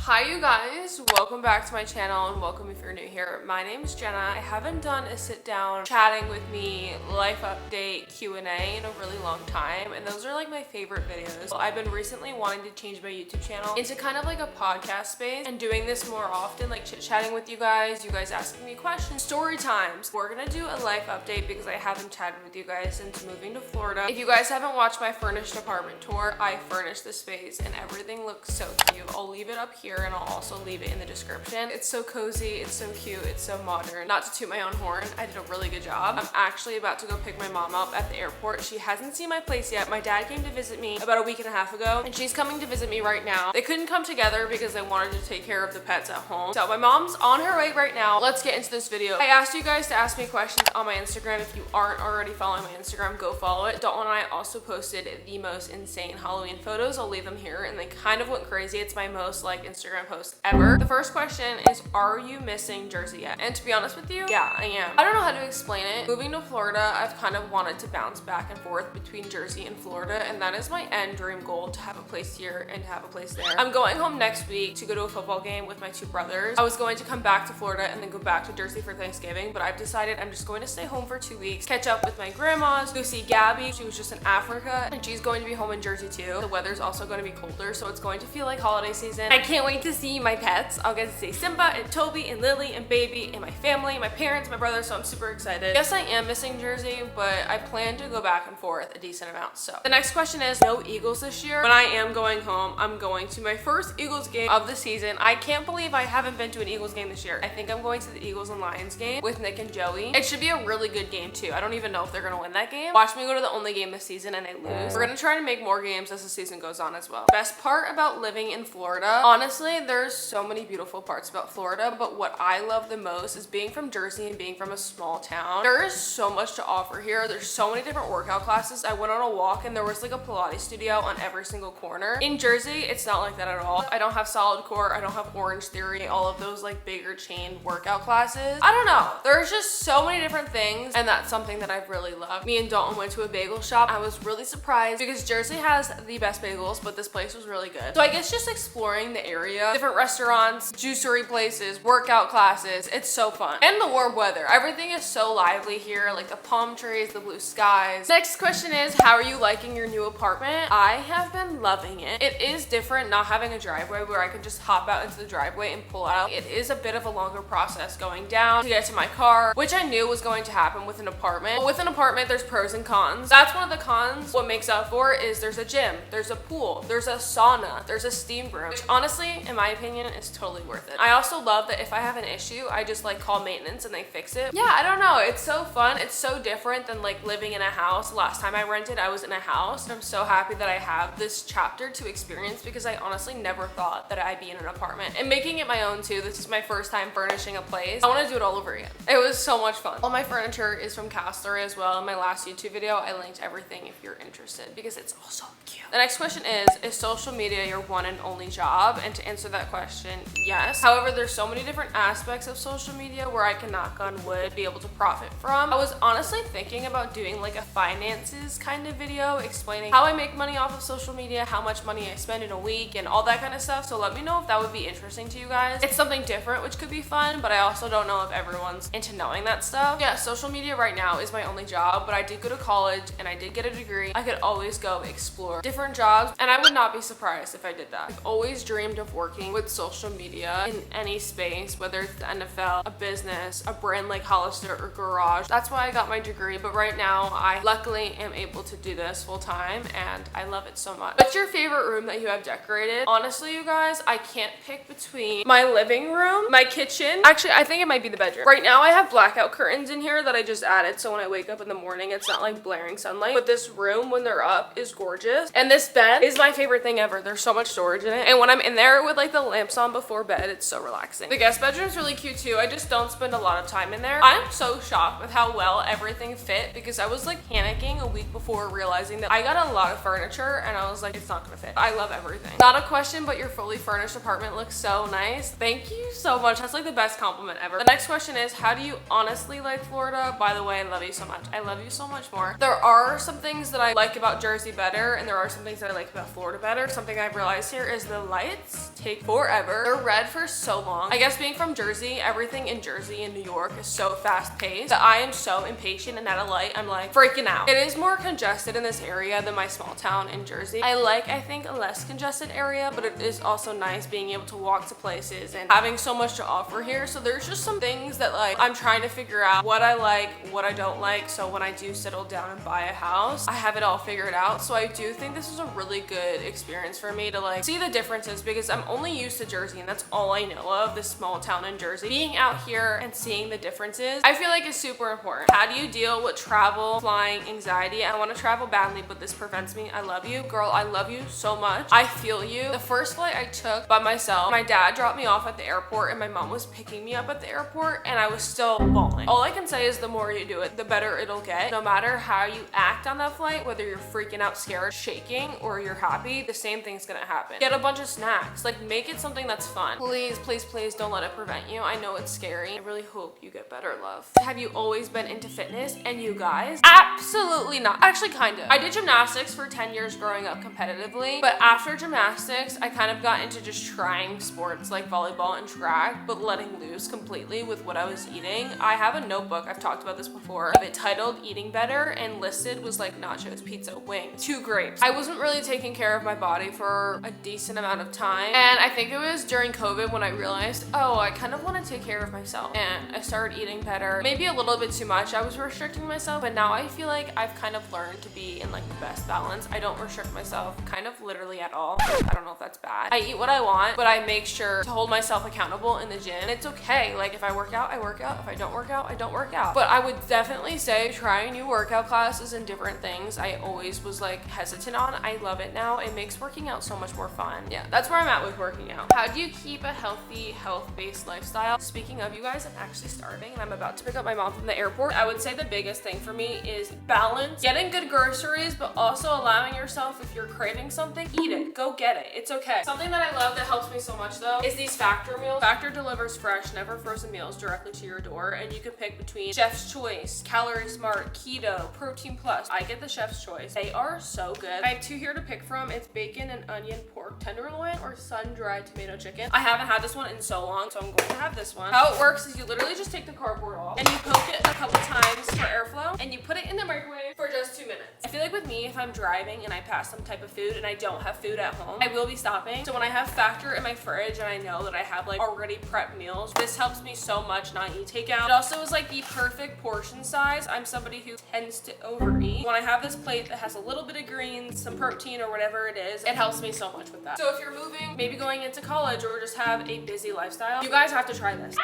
Hi you guys, welcome back to my channel and welcome if you're new here. My name is Jenna. I haven't done a sit down chatting with me life update Q&A in a really long time, and those are like my favorite videos. I've been recently wanting to change my YouTube channel into kind of like a podcast space and doing this more often, like chit chatting with you guys asking me questions, story times. We're gonna do a life update because I haven't chatted with you guys since moving to Florida. If you guys haven't watched my furnished apartment tour, I furnished the space and everything looks so cute. I'll leave it up here and I'll also leave it in the description. It's so cozy, it's so cute, it's so modern. Not to toot my own horn, I did a really good job. I'm actually about to go pick my mom up at the airport. She hasn't seen my place yet. My dad came to visit me about a week and a half ago and she's coming to visit me right now. They couldn't come together because they wanted to take care of the pets at home. So my mom's on her way right now. Let's get into this video. I asked you guys to ask me questions on my Instagram. If you aren't already following my Instagram, go follow it. Dalton and I also posted the most insane Halloween photos. I'll leave them here and they kind of went crazy. It's my most like Instagram post ever. The first question is, are you missing Jersey yet? And to be honest with you, yeah, I am. I don't know how to explain it. Moving to Florida, I've kind of wanted to bounce back and forth between Jersey and Florida, and that is my end dream goal, to have a place here and to have a place there. I'm going home next week to go to a football game with my two brothers. I was going to come back to Florida and then go back to Jersey for Thanksgiving, but I've decided I'm just going to stay home for 2 weeks, catch up with my grandmas, go see Gabby. She was just in Africa and she's going to be home in Jersey too. The weather's also going to be colder, so it's going to feel like holiday season. I can't wait to see my pets. I'll get to see Simba and Toby and Lily and Baby and my family, my parents, my brother, so I'm super excited. Yes, I am missing Jersey, but I plan to go back and forth a decent amount. So the next question is, no Eagles this year. When I am going home, I'm going to my first Eagles game of the season. I can't believe I haven't been to an Eagles game this year. I think I'm going to the Eagles and Lions game with Nick and Joey. It should be a really good game too. I don't even know if they're gonna win that game. Watch me go to the only game this season and they lose. We're gonna try to make more games as the season goes on as well. Best part about living in Florida, honestly, there's so many beautiful parts about Florida, but what I love the most is being from Jersey and being from a small town. There is so much to offer here. There's so many different workout classes. I went on a walk and there was like a Pilates studio on every single corner. In Jersey, it's not like that at all. I don't have Solid Core, I don't have Orange Theory, all of those like bigger chain workout classes. I don't know. There's just so many different things, and that's something that I've really loved. Me and Dalton went to a bagel shop. I was really surprised because Jersey has the best bagels, but this place was really good. So I guess just exploring the area, different restaurants, juicery places, workout classes, it's so fun. And the warm weather. Everything is so lively here, like the palm trees, the blue skies. Next question is, how are you liking your new apartment? I have been loving it. It is different not having a driveway where I can just hop out into the driveway and pull out. It is a bit of a longer process going down to get to my car, which I knew was going to happen with an apartment. But with an apartment, there's pros and cons. That's one of the cons. What makes up for it is there's a gym, there's a pool, there's a sauna, there's a steam room, which honestly, in my opinion, is totally worth it. I also love that if I have an issue, I just like call maintenance and they fix it. Yeah, I don't know. It's so fun. It's so different than like living in a house. Last time I rented, I was in a house. I'm so happy that I have this chapter to experience because I honestly never thought that I'd be in an apartment and making it my own too. This is my first time furnishing a place. I want to do it all over again. It was so much fun. All my furniture is from Castlery as well. In my last YouTube video, I linked everything if you're interested because it's also cute. The next question is social media your one and only job? And to answer that question, yes. However, there's so many different aspects of social media where I can, knock on wood, be able to profit from. I was honestly thinking about doing like a finances kind of video explaining how I make money off of social media, how much money I spend in a week and all that kind of stuff. So let me know if that would be interesting to you guys. It's something different, which could be fun, but I also don't know if everyone's into knowing that stuff. Yeah, social media right now is my only job, but I did go to college and I did get a degree. I could always go explore different jobs and I would not be surprised if I did that. I've always dreamed of working with social media in any space, whether it's the NFL, a business, a brand like Hollister or Garage. That's why I got my degree, but right now I luckily am able to do this full time and I love it so much. What's your favorite room that you have decorated? Honestly, you guys, I can't pick between my living room, my kitchen. Actually, I think it might be the bedroom. Right now I have blackout curtains in here that I just added, so when I wake up in the morning, it's not like blaring sunlight. But this room, when they're up, is gorgeous. And this bed is my favorite thing ever. There's so much storage in it. And when I'm in there with like the lamps on before bed, it's so relaxing. The guest bedroom is really cute too. I just don't spend a lot of time in there. I'm so shocked with how well everything fit because I was like panicking a week before realizing that I got a lot of furniture and I was like, it's not gonna fit. I love everything. Not a question, but your fully furnished apartment looks so nice. Thank you so much. That's like the best compliment ever. The next question is, how do you honestly like Florida? By the way, I love you so much. I love you so much more. There are some things that I like about Jersey better and there are some things that I like about Florida better. Something I've realized here is the lights take forever. They're red for so long. I guess being from Jersey, everything in Jersey and New York is so fast paced that I am so impatient, and at a light, I'm like freaking out. It is more congested in this area than my small town in Jersey. I think, a less congested area, but it is also nice being able to walk to places and having so much to offer here. So there's just some things that like I'm trying to figure out what I like, what I don't like, so when I do settle down and buy a house, I have it all figured out. So I do think this is a really good experience for me to like see the differences, because I'm only used to Jersey and that's all I know of, this small town in Jersey. Being out here and seeing the differences, I feel like is super important. How do you deal with travel, flying, anxiety? I want to travel badly, but this prevents me. I love you, girl. I love you so much. I feel you. The first flight I took by myself, my dad dropped me off at the airport and my mom was picking me up at the airport, and I was still bawling. All I can say is the more you do it, the better it'll get. No matter how you act on that flight, whether you're freaking out, scared, shaking, or you're happy, the same thing's gonna happen. Get a bunch of snacks. Like, make it something that's fun. Please, please, please don't let it prevent you. I know it's scary. I really hope you get better, love. Have you always been into fitness? And you guys? Absolutely not. Actually, kind of. I did gymnastics for 10 years growing up competitively, but after gymnastics, I kind of got into just trying sports like volleyball and track, but letting loose completely with what I was eating. I have a notebook, I've talked about this before, of it titled Eating Better, and listed was like nachos, pizza, wings, 2 grapes. I wasn't really taking care of my body for a decent amount of time, and I think it was during COVID when I realized, oh, I kind of want to take care of myself, and I started eating better. Maybe a little bit too much. I was restricting myself, but now I feel like I've kind of learned to be in like the best balance. I don't restrict myself kind of literally at all. I don't know if that's bad. I eat what I want, but I make sure to hold myself accountable in the gym. And it's okay. Like, if I work out, I work out. If I don't work out, I don't work out. But I would definitely say trying new workout classes and different things I always was like hesitant on. I love it now. It makes working out so much more fun. Yeah, that's where I'm at with working out. How do you keep a healthy, health-based lifestyle? Speaking of, you guys, I'm actually starving and I'm about to pick up my mom from the airport. I would say the biggest thing for me is balance, getting good groceries, but also allowing yourself, if you're craving something, eat it. Go get it. It's okay. Something that I love that helps me so much though is these Factor meals. Factor delivers fresh, never frozen meals directly to your door, and you can pick between Chef's Choice, Calorie Smart, Keto, Protein Plus. I get the Chef's Choice. They are so good. I have 2 here to pick from. It's bacon and onion pork tenderloin or sun-dried tomato chicken. I haven't had this one in so long, so I'm going to have this one. How it works is you literally just take the cardboard off and you poke it a couple times for airflow, and you put it in the microwave for just 2 minutes. I feel like with me, if I'm driving and I pass some type of food and I don't have food at home, I will be stopping. So when I have Factor in my fridge and I know that I have like already prepped meals, this helps me so much not eat takeout. It also is like the perfect portion size. I'm somebody who tends to overeat. When I have this plate that has a little bit of greens, some protein or whatever it is, it helps me so much with that. So if you're moving, maybe going into college, or just have a busy lifestyle, you guys have to try this.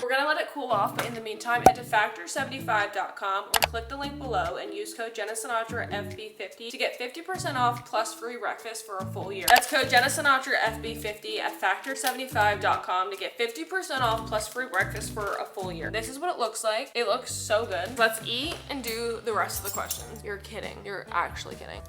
We're gonna let it cool off, but in the meantime, head to factor75.com or click the link below and use code Jenna Sinatra FB50 to get 50% off plus free breakfast for a full year. That's code Jenna Sinatra FB50 at factor75.com to get 50% off plus free breakfast for a full year. This is what it looks like. It looks so good. Let's eat and do the rest of the questions. You're kidding. You're actually kidding.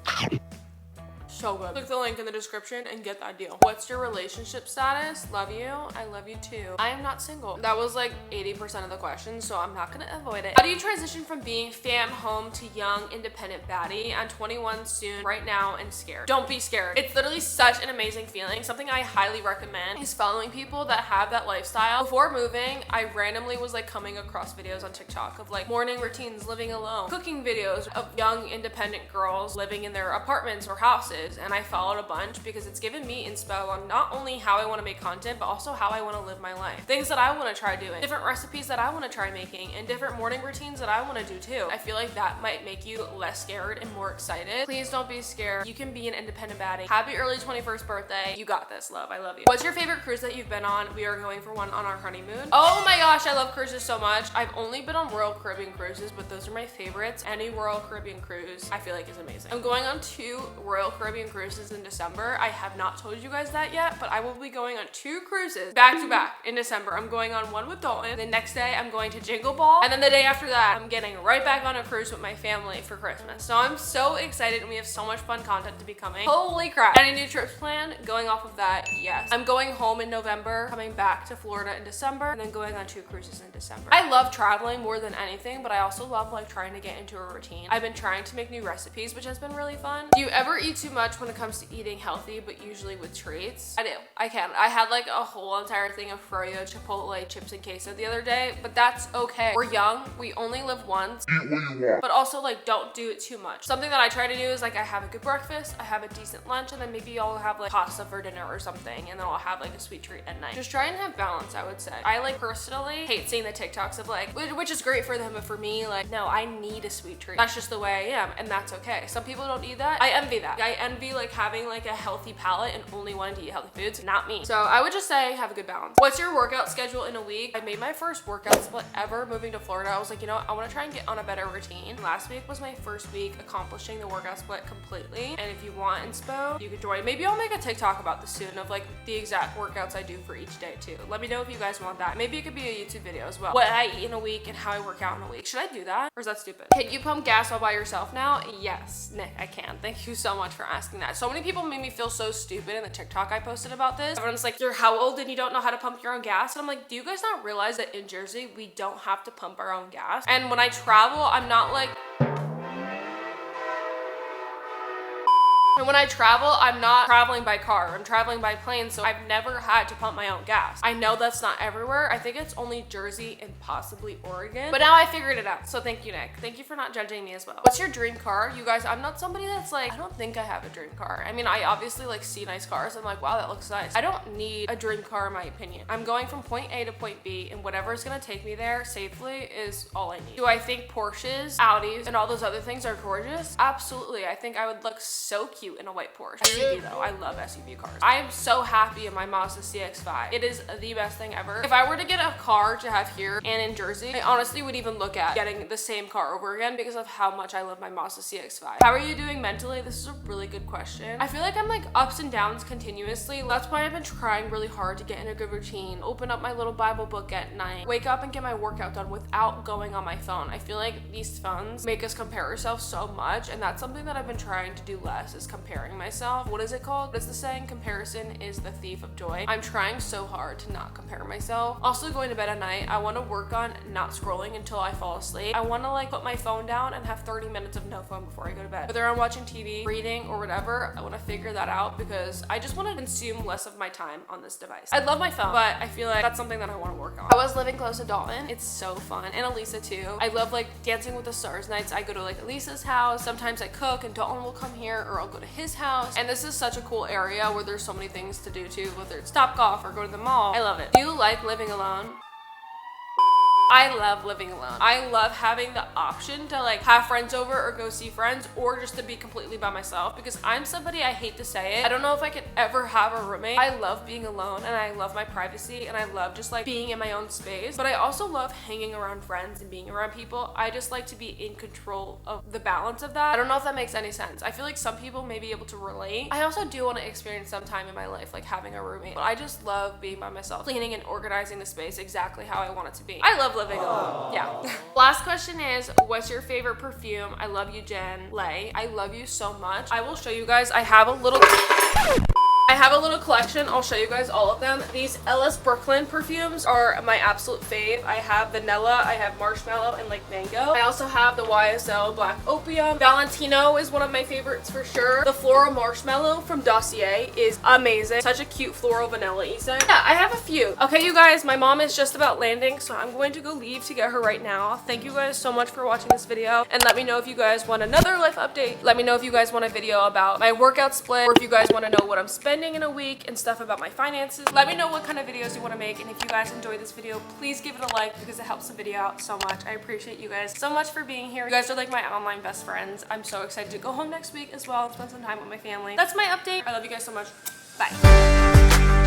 So good. Click the link in the description and get that deal. What's your relationship status? Love you. I love you too. I am not single. That was like 80% of the question, so I'm not gonna avoid it. How do you transition from being fam home to young, independent baddie? I'm 21 soon, right now, and scared. Don't be scared. It's literally such an amazing feeling. Something I highly recommend is following people that have that lifestyle. Before moving, I randomly was like coming across videos on TikTok of like morning routines, living alone, cooking videos of young, independent girls living in their apartments or houses. And I followed a bunch because it's given me inspo on not only how I want to make content, but also how I want to live my life. Things that I want to try doing, different recipes that I want to try making, and different morning routines that I want to do too. I feel like that might make you less scared and more excited. Please don't be scared. You can be an independent baddie. Happy early 21st birthday. You got this, love. I love you. What's your favorite cruise that you've been on? We are going for one on our honeymoon. Oh my gosh, I love cruises so much. I've only been on Royal Caribbean cruises, but those are my favorites. Any Royal Caribbean cruise I feel like is amazing. I'm going on 2 Royal Caribbean cruises in December. I have not told you guys that yet, but I will be going on 2 cruises back to back in December. I'm going on one with Dalton. The next day I'm going to Jingle Ball, and then the day after that I'm getting right back on a cruise with my family for Christmas. So I'm so excited, and we have so much fun content to be coming. Holy crap. Any new trips planned? Going off of that, yes. I'm going home in November, coming back to Florida in December, and then going on 2 cruises in December. I love traveling more than anything, but I also love like trying to get into a routine. I've been trying to make new recipes, which has been really fun. Do you ever eat too much much when it comes to eating healthy, but usually with treats. I do. I can. I had like a whole entire thing of Froyo, Chipotle, chips and queso the other day, but that's okay. We're young. We only live once. Eat what you want. But also like don't do it too much. Something that I try to do is like I have a good breakfast, I have a decent lunch, and then maybe I'll have like pasta for dinner or something, and then I'll have like a sweet treat at night. Just try and have balance, I would say. I like personally hate seeing the TikToks of like, which is great for them, but for me, like, no, I need a sweet treat. That's just the way I am, and that's okay. Some people don't need that. I envy that. I envy like having like a healthy palate and only wanting to eat healthy foods. Not me. So I would just say have a good balance. What's your workout schedule in a week? I made my first workout split ever moving to Florida. I was like, you know what? I want to try and get on a better routine. Last week was my first week accomplishing the workout split completely. And if you want inspo, you can join. Maybe I'll make a TikTok about this soon of like the exact workouts I do for each day too. Let me know if you guys want that. Maybe it could be a YouTube video as well. What I eat in a week and how I work out in a week. Should I do that? Or is that stupid? Can you pump gas all by yourself now? Yes, Nick, I can. Thank you so much for asking that. So many people made me feel so stupid in the TikTok I posted about this. Everyone's like, you're how old and you don't know how to pump your own gas? And I'm like, do you guys not realize that in Jersey, we don't have to pump our own gas? And when I travel, I'm not like, and when I travel, I'm not traveling by car, I'm traveling by plane, so I've never had to pump my own gas. I know that's not everywhere. I think it's only Jersey and possibly Oregon, but now I figured it out. So thank you, Nick. Thank you for not judging me as well. What's your dream car? You guys, I'm not somebody that's like, I don't think I have a dream car. I mean, I obviously like see nice cars. I'm like, wow, that looks nice. I don't need a dream car in my opinion. I'm going from point A to point B, and whatever is gonna take me there safely is all I need. Do I think Porsches, Audis, and all those other things are gorgeous? Absolutely. I think I would look so cute in a white Porsche. SUV though, I love SUV cars. I am so happy in my Mazda CX-5. It is the best thing ever. If I were to get a car to have here and in Jersey, I honestly would even look at getting the same car over again because of how much I love my Mazda CX-5. How are you doing mentally? This is a really good question. I feel like I'm like ups and downs continuously. That's why I've been trying really hard to get in a good routine, open up my little Bible book at night, wake up and get my workout done without going on my phone. I feel like these phones make us compare ourselves so much, and that's something that I've been trying to do less, is comparing myself. What is it called? What is the saying? Comparison is the thief of joy. I'm trying so hard to not compare myself. Also going to bed at night, I want to work on not scrolling until I fall asleep. I want to like put my phone down and have 30 minutes of no phone before I go to bed. Whether I'm watching TV, reading, or whatever, I want to figure that out because I just want to consume less of my time on this device. I love my phone, but I feel like that's something that I want to work on. I was living close to Dalton. It's so fun. And Elisa too. I love like Dancing with the Stars nights. I go to like Elisa's house. Sometimes I cook and Dalton will come here, or I'll go to his house. And this is such a cool area where there's so many things to do too, whether it's Topgolf or go to the mall. I love it. Do you like living alone? I love living alone. I love having the option to like have friends over or go see friends, or just to be completely by myself, because I'm somebody, I hate to say it, I don't know if I could ever have a roommate. I love being alone and I love my privacy and I love just like being in my own space, but I also love hanging around friends and being around people. I just like to be in control of the balance of that. I don't know if that makes any sense. I feel like some people may be able to relate. I also do want to experience some time in my life like having a roommate, but I just love being by myself, cleaning and organizing the space exactly how I want it to be. I love living alone. Yeah. Last question is, what's your favorite perfume? I love you, Jen. Lay. I love you so much. I will show you guys. I have a little collection. I'll show you guys all of them. These Ellis Brooklyn perfumes are my absolute fave. I have vanilla, I have marshmallow, and like mango. I also have the YSL Black Opium. Valentino is one of my favorites for sure. The Floral Marshmallow from Dossier is amazing. Such a cute floral vanilla-y scent. Yeah, I have a few. Okay, you guys, my mom is just about landing, so I'm going to go leave to get her right now. Thank you guys so much for watching this video, and let me know if you guys want another life update. Let me know if you guys want a video about my workout split, or if you guys want to know what I'm spending in a week and stuff about my finances. Let me know what kind of videos you want to make, and if you guys enjoyed this video, please give it a like because it helps the video out so much. I appreciate you guys so much for being here. You guys are like my online best friends. I'm so excited to go home next week as well and spend some time with my family. That's my update. I love you guys so much. Bye.